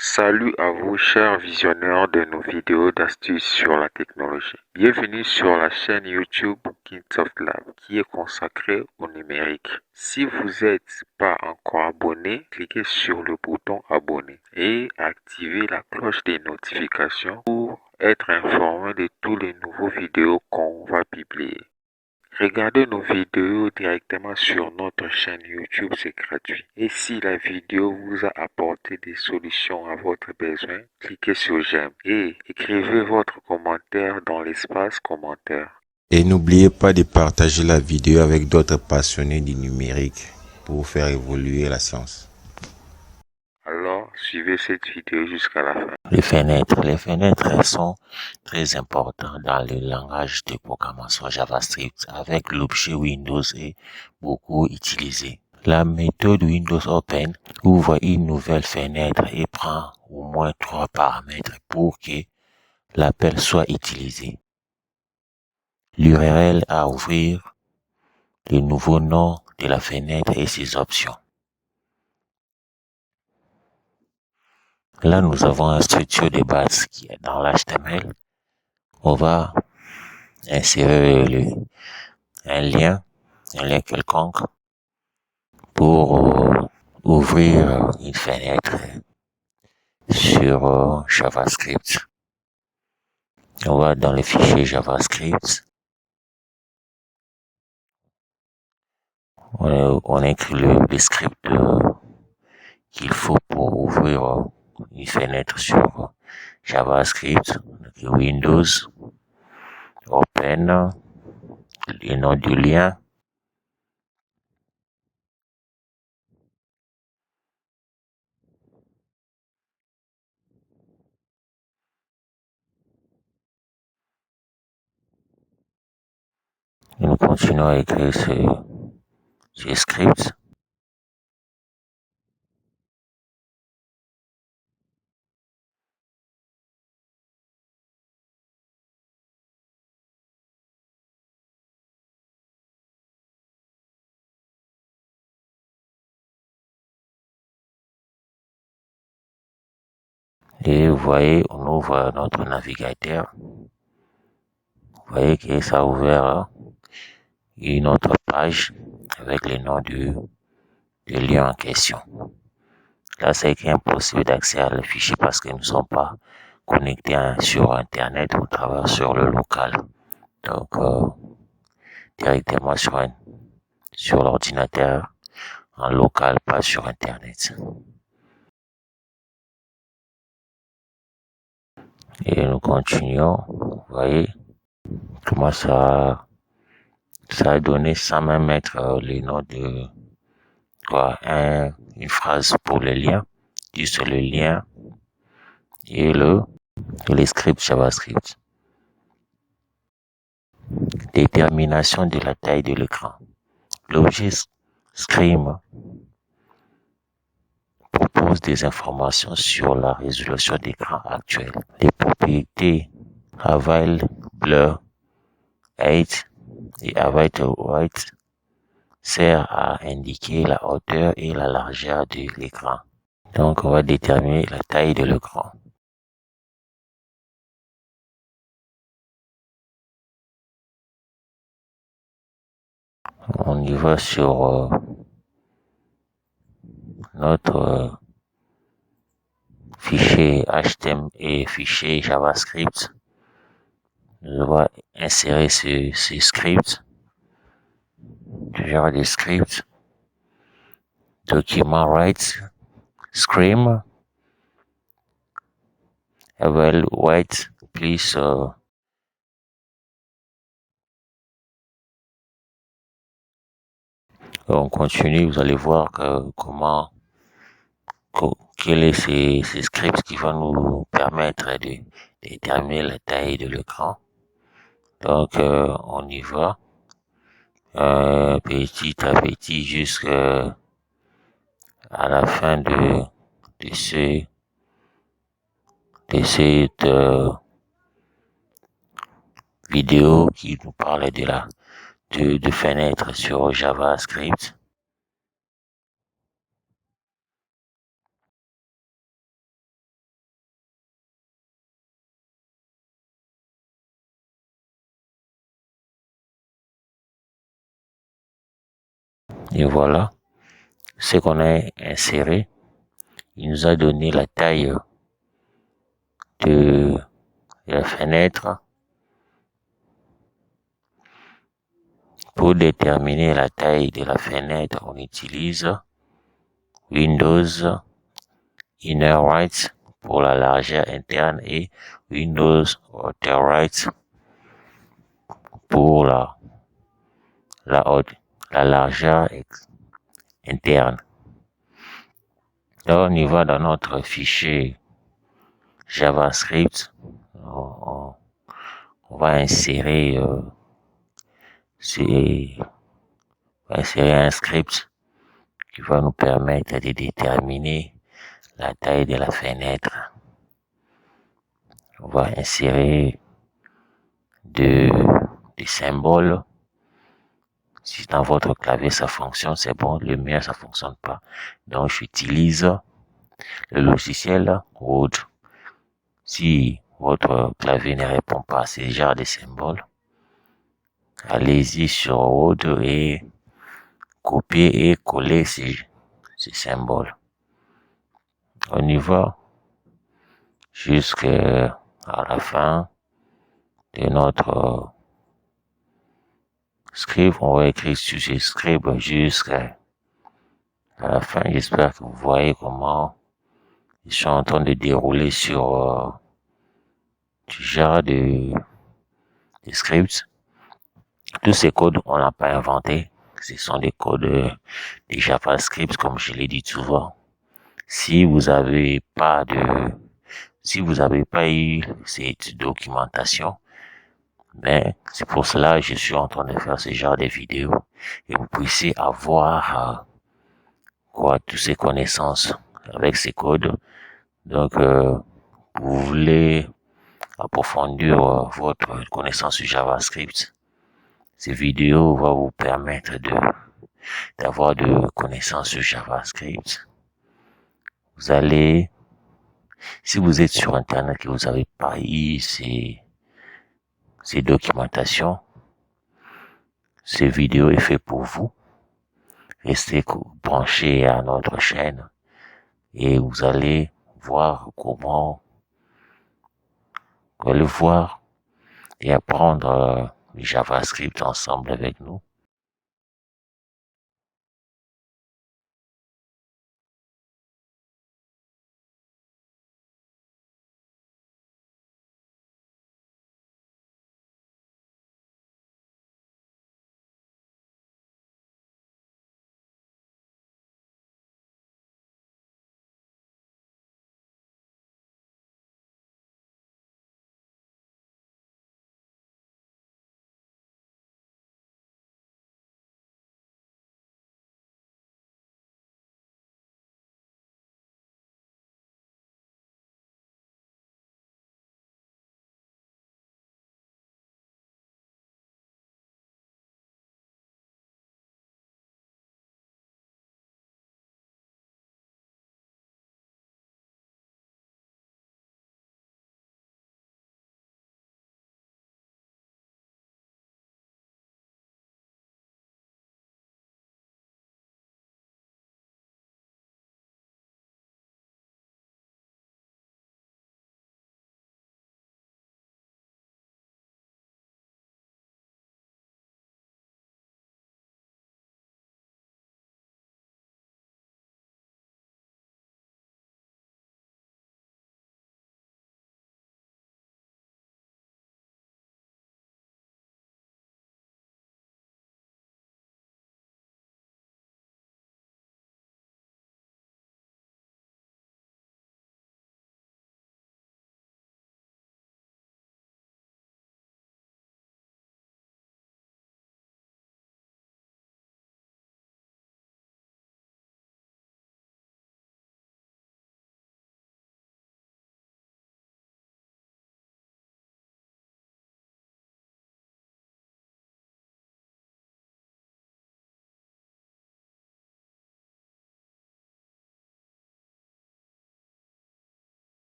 Salut à vous chers visionneurs de nos vidéos d'astuces sur la technologie. Bienvenue sur la chaîne YouTube Kingsoft Lab qui est consacrée au numérique. Si vous n'êtes pas encore abonné, cliquez sur le bouton abonner et activez la cloche des notifications pour être informé de tous les nouveaux vidéos qu'on va publier. Regardez nos vidéos directement sur notre chaîne YouTube, c'est gratuit. Et si la vidéo vous a apporté des solutions à votre besoin, cliquez sur j'aime et écrivez votre commentaire dans l'espace commentaire. Et n'oubliez pas de partager la vidéo avec d'autres passionnés du numérique pour faire évoluer la science. Alors, suivez cette vidéo jusqu'à la fin. Les fenêtres sont très importantes dans le langage de programmation JavaScript avec l'objet Windows est beaucoup utilisé. La méthode Windows Open ouvre une nouvelle fenêtre et prend au moins 3 paramètres pour que l'appel soit utilisé. L'URL à ouvrir, le nouveau nom de la fenêtre et ses options. Là, nous avons un structure de base qui est dans l'HTML. On va insérer un lien quelconque pour ouvrir une fenêtre sur JavaScript. On va dans le fichier JavaScript. On écrit le script qu'il faut pour ouvrir une fenêtre sur JavaScript. Windows, Open, le nom du lien. Et nous continuons à écrire ce script. Et vous voyez, on ouvre notre navigateur. Vous voyez que ça a ouvert une autre page avec le nom du lien en question. Là, c'est impossible d'accéder à le fichier parce que nous ne sommes pas connectés sur Internet, on travaille sur le local. Donc, directement sur l'ordinateur en local, pas sur Internet. Et nous continuons. Vous voyez comment ça a donné sans même mettre le nom de une phrase pour le lien, juste le lien et le script JavaScript. Détermination de la taille de l'écran. L'objet Scream propose des informations sur la résolution d'écran actuelle. Les propriétés Avail, Blur, Height et Avail White sert à indiquer la hauteur et la largeur de l'écran. Donc, on va déterminer la taille de l'écran. On y va sur notre fichier HTML et fichier JavaScript. Je vais insérer ce script. Genre de script. Document write Scream. Avail White, please. On continue, vous allez voir quel est ces scripts qui vont nous permettre de déterminer la taille de l'écran. Donc, on y va petit à petit jusqu'à la fin de cette vidéo qui nous parlait de fenêtres sur JavaScript. Et voilà ce qu'on a inséré. Il nous a donné la taille de la fenêtre. Pour déterminer la taille de la fenêtre, on utilise Windows Inner Right pour la largeur interne et Windows Outer Right pour la largeur interne. Là, on y va dans notre fichier JavaScript. On va insérer un script qui va nous permettre de déterminer la taille de la fenêtre. On va insérer des symboles. Si dans votre clavier ça fonctionne, c'est bon. Le mien ça fonctionne pas. Donc j'utilise le logiciel Word. Si votre clavier ne répond pas à ces genres de symboles, allez-y sur Word et copier et coller ces symboles. On y va jusqu'à la fin de notre script. On va écrire sur ce script jusqu'à la fin. J'espère que vous voyez comment je suis en train de dérouler sur du genre de scripts. Tous ces codes, on n'a pas inventé. Ce sont des codes de JavaScript, comme je l'ai dit souvent. Si vous avez pas eu cette documentation, ben, c'est pour cela que je suis en train de faire ce genre de vidéos et vous puissiez avoir, toutes ces connaissances avec ces codes. Donc, vous voulez approfondir votre connaissance sur JavaScript. Ces vidéos vont vous permettre d'avoir de connaissances sur JavaScript. Vous allez, si vous êtes sur Internet et que vous n'avez pas eu ces documentations, ces vidéos est fait pour vous. Restez branchés à notre chaîne et vous allez voir et apprendre le JavaScript ensemble avec nous.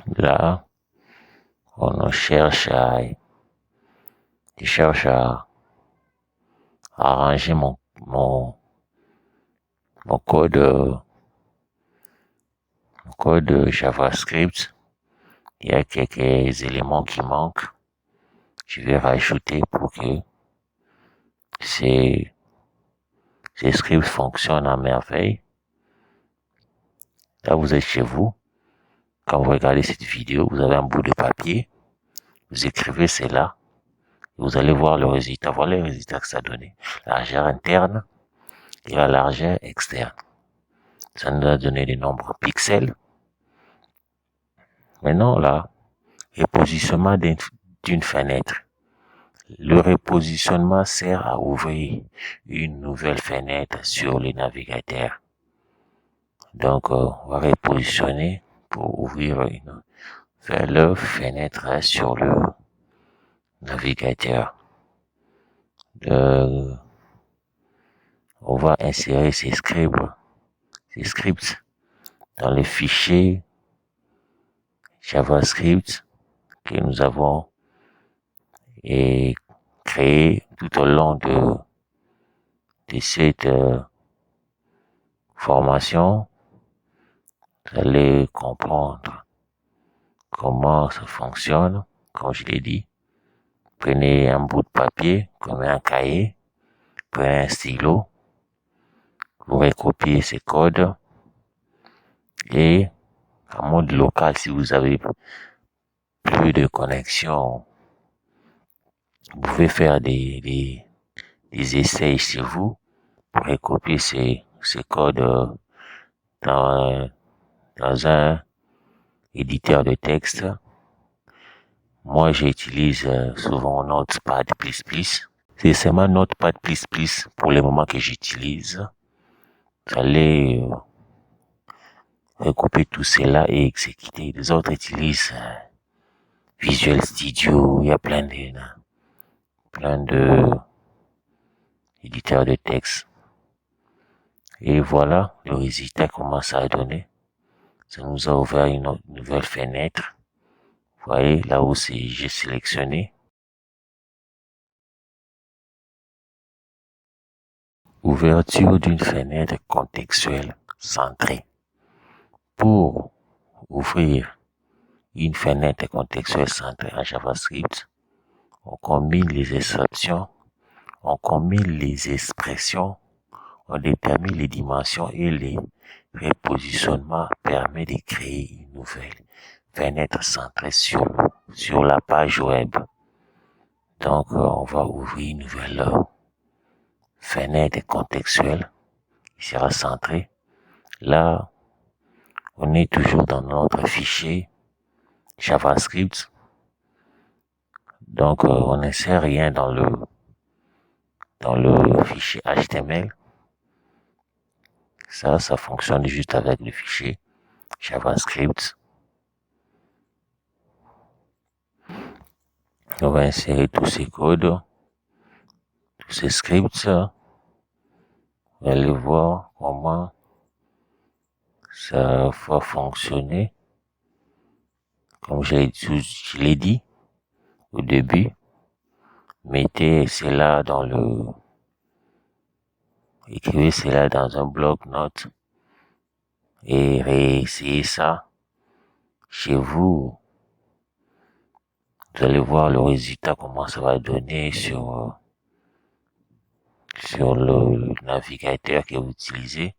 Là, je cherche à arranger mon code JavaScript. Il y a quelques éléments qui manquent. Je vais rajouter pour que ces scripts fonctionnent à merveille. Là, vous êtes chez vous. Quand vous regardez cette vidéo, vous avez un bout de papier. Vous écrivez cela. Vous allez voir le résultat. Voilà le résultat que ça a donné. La largeur interne et la largeur externe. Ça nous a donné des nombres pixels. Maintenant, là, repositionnement d'une fenêtre. Le repositionnement sert à ouvrir une nouvelle fenêtre sur le navigateur. Donc, on va repositionner pour ouvrir une nouvelle fenêtre sur le navigateur. On va insérer ces scripts dans les fichiers JavaScript que nous avons créé tout au long de cette formation. Vous allez comprendre comment ça fonctionne. Comme je l'ai dit, prenez un bout de papier, comme un cahier, prenez un stylo, vous recopiez ces codes et en mode local, si vous avez plus de connexion, vous pouvez faire des essais chez vous pour recopier ces codes dans un éditeur de texte. Moi, j'utilise souvent Notepad++. C'est seulement Notepad++ pour le moment que j'utilise. Vous allez recouper tout cela et exécuter. Les autres utilisent Visual Studio. Il y a plein de éditeurs de texte. Et voilà le résultat, comment ça a donné. Ça nous a ouvert une nouvelle fenêtre. Vous voyez, là où j'ai sélectionné. Ouverture d'une fenêtre contextuelle centrée. Pour ouvrir une fenêtre contextuelle centrée en JavaScript, on combine les exceptions, on combine les expressions, on détermine les dimensions et les repositionnements permet de créer une nouvelle fenêtre centrée sur la page web. Donc, on va ouvrir une nouvelle fenêtre contextuelle qui sera centrée. Là, on est toujours dans notre fichier JavaScript. Donc, on n'insère rien dans le fichier HTML. Ça fonctionne juste avec le fichier JavaScript. On va insérer tous ces codes, tous ces scripts. Vous allez voir comment ça va fonctionner. Comme je l'ai dit au début, mettez cela écrivez cela dans un bloc-notes et réessayez ça chez vous. Vous allez voir le résultat, comment ça va donner sur le navigateur que vous utilisez.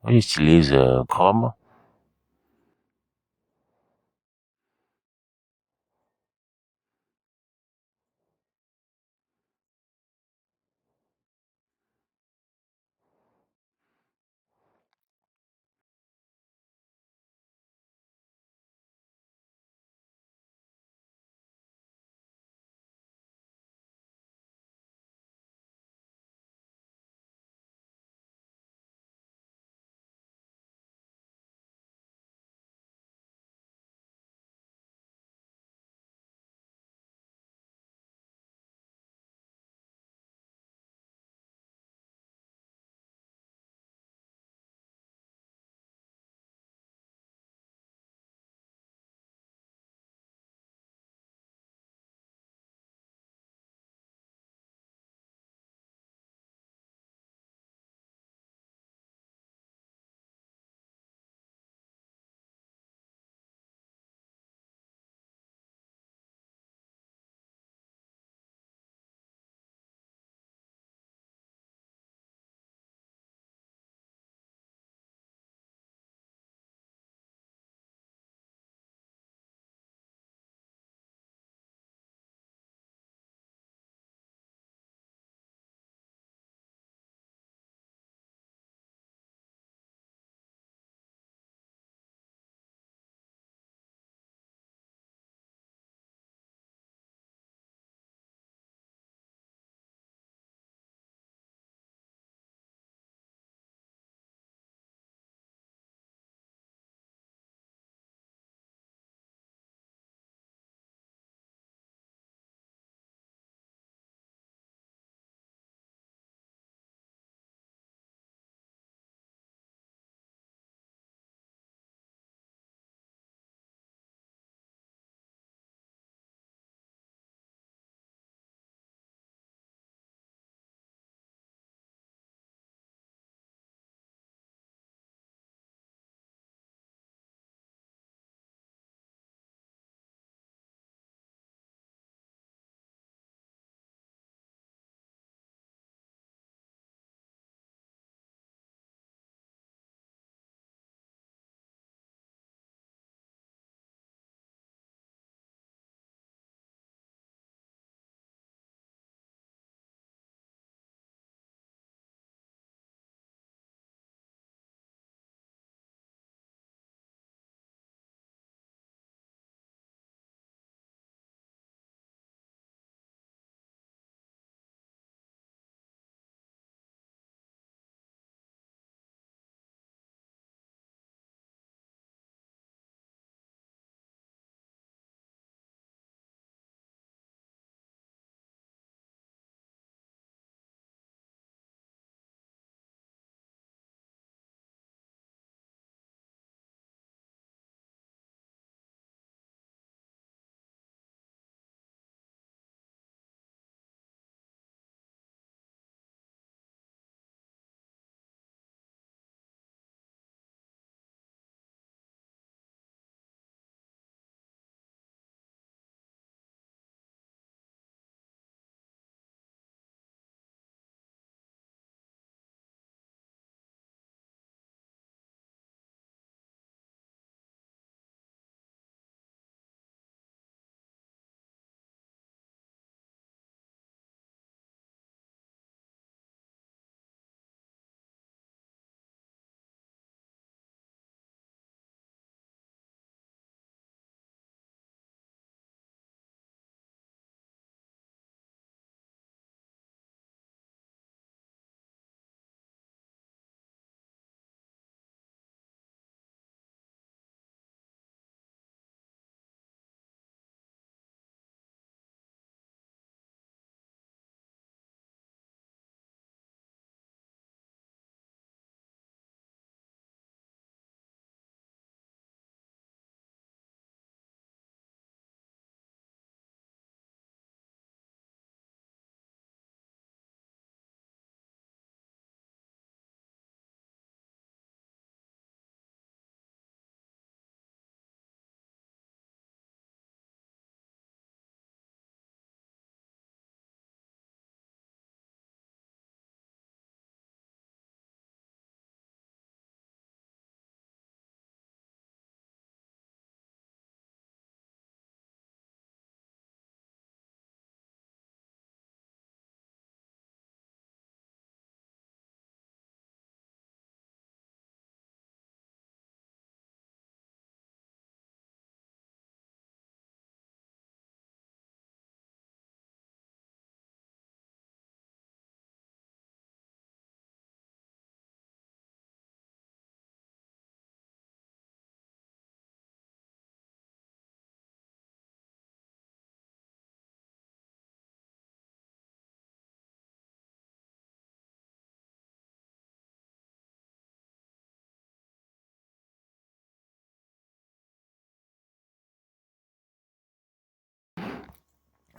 Moi, j'utilise Chrome.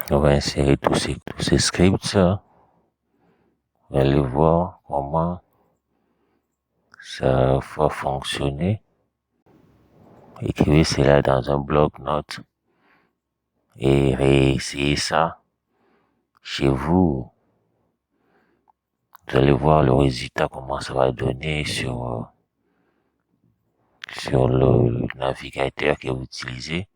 On va insérer tous ces scripts. On va aller voir comment ça va fonctionner. Écrivez cela dans un bloc-notes et réessayez ça chez vous. Vous allez voir le résultat, comment ça va donner sur le navigateur que vous utilisez.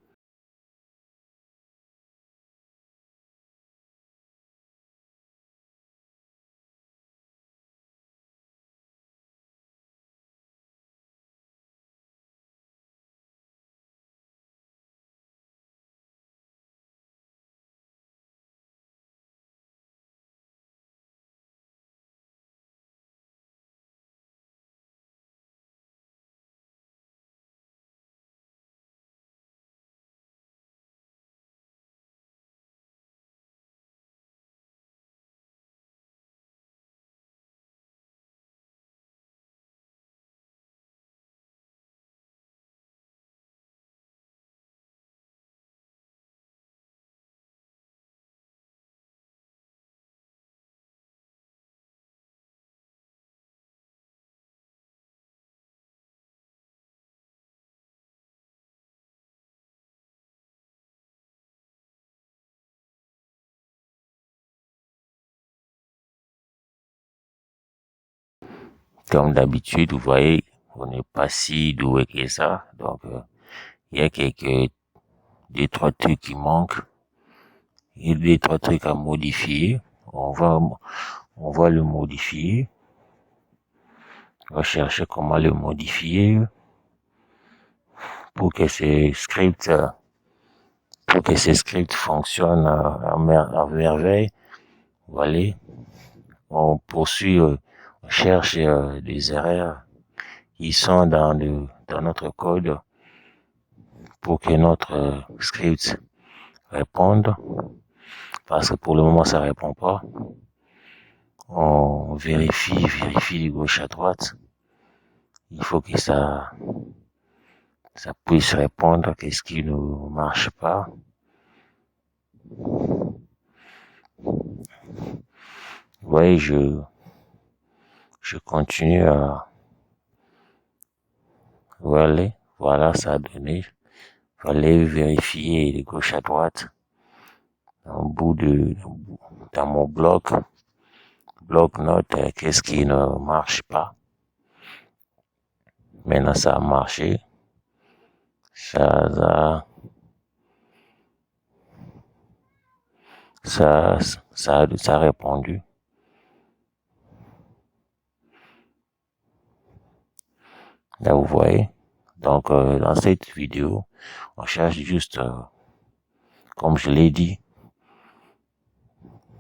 Comme d'habitude, vous voyez, on n'est pas si doué que ça. Donc, il y a des trois trucs qui manquent. Il y a des trois trucs à modifier. On va le modifier. On va chercher comment le modifier pour que ces scripts fonctionnent à merveille. Voilà. On poursuit, on cherche des erreurs qui sont dans notre code pour que notre script réponde. Parce que pour le moment, ça répond pas. On vérifie de gauche à droite. Il faut que ça puisse répondre. Qu'est-ce qui ne marche pas? Vous voyez, je continue à, voilà, ça a donné. Fallait vérifier de gauche à droite. Dans mon bloc-notes, qu'est-ce qui ne marche pas. Maintenant, ça a marché. Ça a répondu. Là, vous voyez. Donc, dans cette vidéo, on cherche juste, comme je l'ai dit,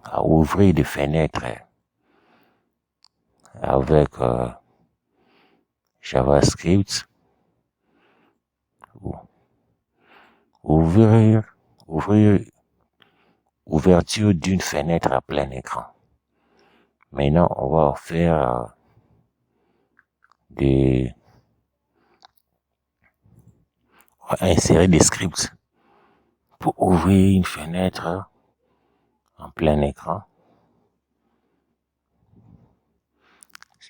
à ouvrir des fenêtres avec JavaScript. Ouverture d'une fenêtre à plein écran. Maintenant, on va faire on va insérer des scripts pour ouvrir une fenêtre en plein écran.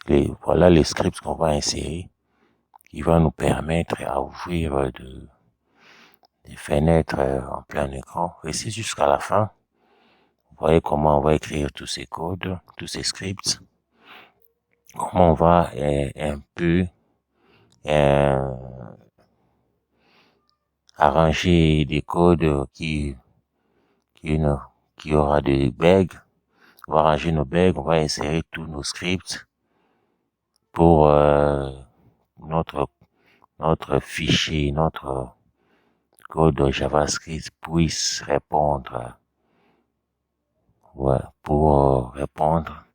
Et voilà les scripts qu'on va insérer qui va nous permettre à ouvrir des fenêtres en plein écran. Et c'est jusqu'à la fin. Vous voyez comment on va écrire tous ces codes, tous ces scripts. Comment on va un peu arranger des codes qui aura des bugs. On va arranger nos bugs, on va insérer tous nos scripts pour notre fichier, notre code JavaScript puisse répondre. Pour répondre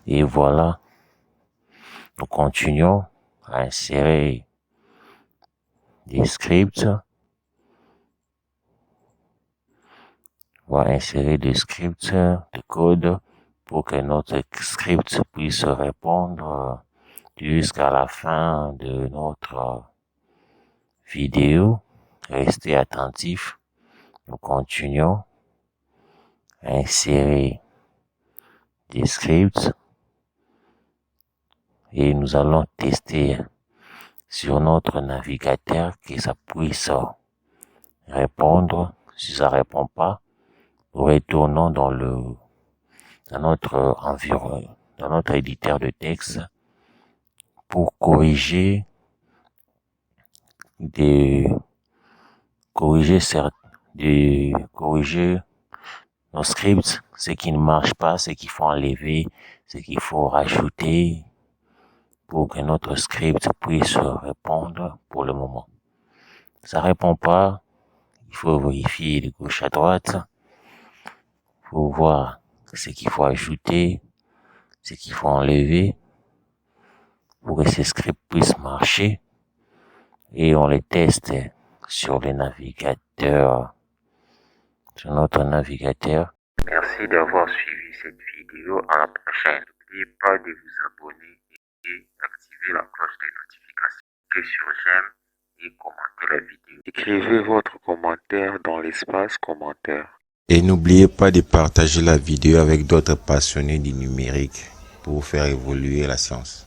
Et voilà, nous continuons à insérer des scripts. On va insérer des scripts de code pour que notre script puisse répondre jusqu'à la fin de notre vidéo. Restez attentifs. Nous continuons à insérer des scripts et nous allons tester sur notre navigateur que ça puisse répondre. Si ça répond pas, retournons dans notre environnement, dans notre éditeur de texte pour corriger nos scripts, ce qui ne marche pas, ce qu'il faut enlever, ce qu'il faut rajouter pour que notre script puisse répondre pour le moment. Ça répond pas, il faut vérifier de gauche à droite pour voir ce qu'il faut ajouter, ce qu'il faut enlever pour que ce script puisse marcher et on les teste sur les navigateurs, sur notre navigateur. Merci d'avoir suivi cette vidéo. À la prochaine. N'oubliez pas de vous abonner et d'activer la cloche de notification. Cliquez sur j'aime et commentez la vidéo. Écrivez votre commentaire dans l'espace commentaire. Et n'oubliez pas de partager la vidéo avec d'autres passionnés du numérique pour faire évoluer la science.